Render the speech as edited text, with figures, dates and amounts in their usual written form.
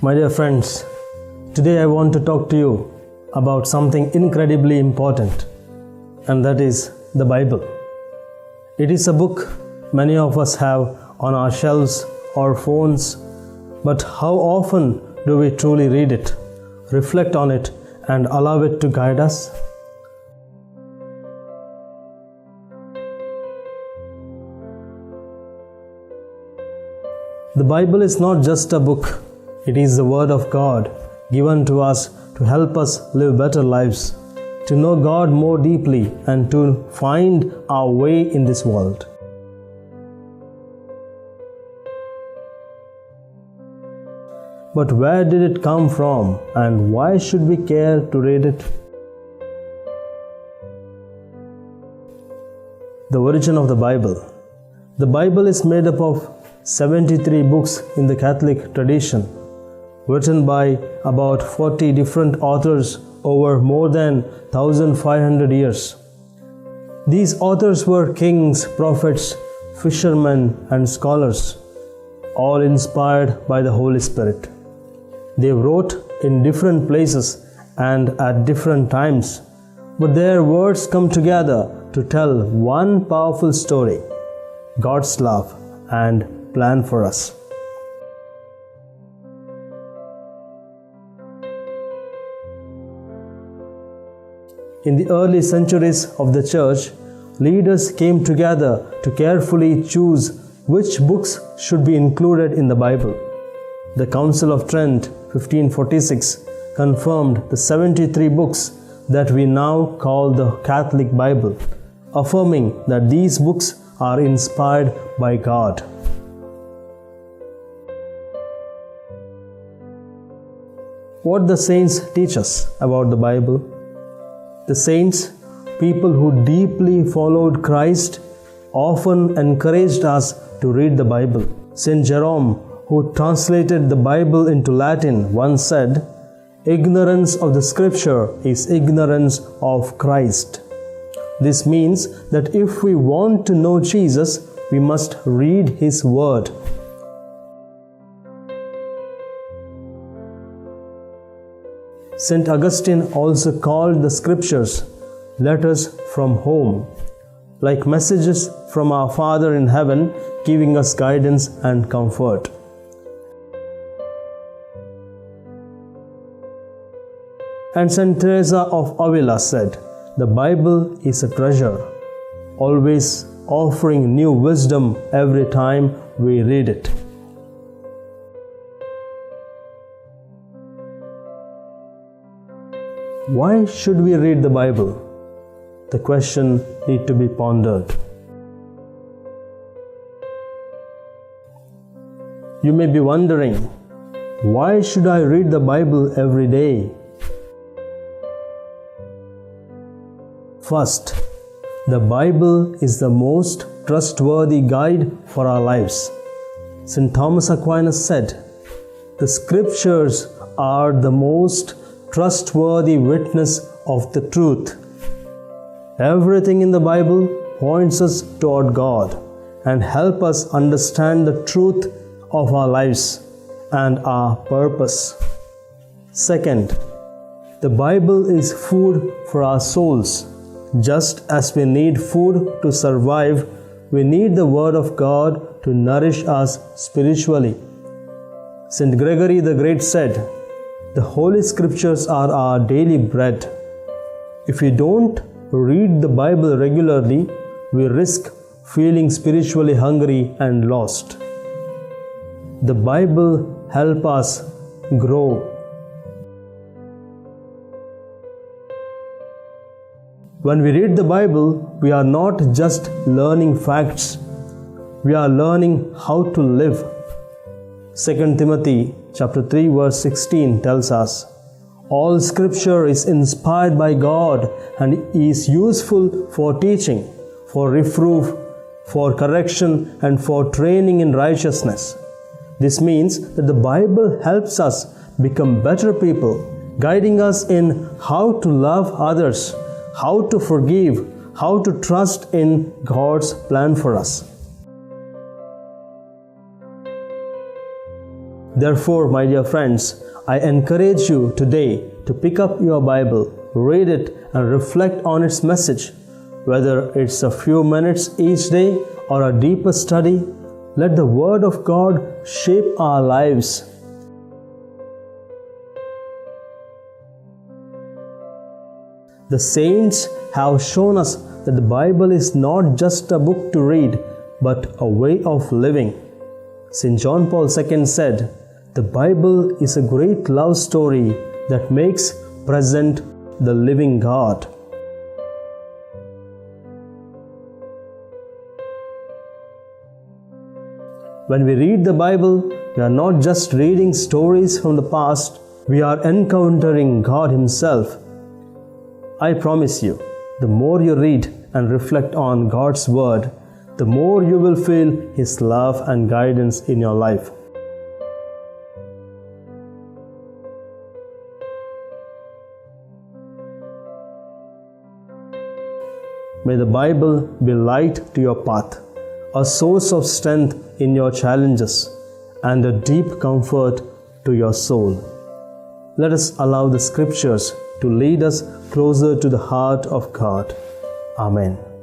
My dear friends, today I want to talk to you about something incredibly important, and that is the Bible. It is a book many of us have on our shelves or phones, but how often do we truly read it, reflect on it, and allow it to guide us? The Bible is not just a book. It is the Word of God given to us to help us live better lives, to know God more deeply, and to find our way in this world. But where did it come from, and why should we care to read it? The origin of the Bible. The Bible is made up of 73 books in the Catholic tradition, written by about 40 different authors over more than 1,500 years. These authors were kings, prophets, fishermen, and scholars, all inspired by the Holy Spirit. They wrote in different places and at different times, but their words come together to tell one powerful story: God's love and plan for us. In the early centuries of the Church, leaders came together to carefully choose which books should be included in the Bible. The Council of Trent, 1546, confirmed the 73 books that we now call the Catholic Bible, affirming that these books are inspired by God. What the saints teach us about the Bible? The saints, people who deeply followed Christ, often encouraged us to read the Bible. Saint Jerome, who translated the Bible into Latin, once said, "Ignorance of the Scripture is ignorance of Christ." This means that if we want to know Jesus, we must read His Word. St. Augustine also called the Scriptures letters from home, like messages from our Father in heaven, giving us guidance and comfort. And St. Teresa of Avila said, "The Bible is a treasure, always offering new wisdom every time we read it." Why should we read the Bible? The question needs to be pondered. You may be wondering, why should I read the Bible every day? First, the Bible is the most trustworthy guide for our lives. St. Thomas Aquinas said, "The Scriptures are the most trustworthy witness of the truth." Everything in the Bible points us toward God and help us understand the truth of our lives and our purpose. Second, the Bible is food for our souls. Just as we need food to survive, we need the Word of God to nourish us spiritually. St. Gregory the Great said, "The Holy Scriptures are our daily bread." If we don't read the Bible regularly, we risk feeling spiritually hungry and lost. The Bible helps us grow. When we read the Bible, we are not just learning facts, we are learning how to live. 2 Timothy chapter 3 verse 16 tells us, "All Scripture is inspired by God and is useful for teaching, for reproof, for correction, and for training in righteousness." This means that the Bible helps us become better people, guiding us in how to love others, how to forgive, how to trust in God's plan for us. Therefore, my dear friends, I encourage you today to pick up your Bible, read it, and reflect on its message. Whether it's a few minutes each day or a deeper study, let the Word of God shape our lives. The saints have shown us that the Bible is not just a book to read, but a way of living. St. John Paul II said, "The Bible is a great love story that makes present the living God." When we read the Bible, we are not just reading stories from the past, we are encountering God Himself. I promise you, the more you read and reflect on God's Word, the more you will feel His love and guidance in your life. May the Bible be light to your path, a source of strength in your challenges, and a deep comfort to your soul. Let us allow the Scriptures to lead us closer to the heart of God. Amen.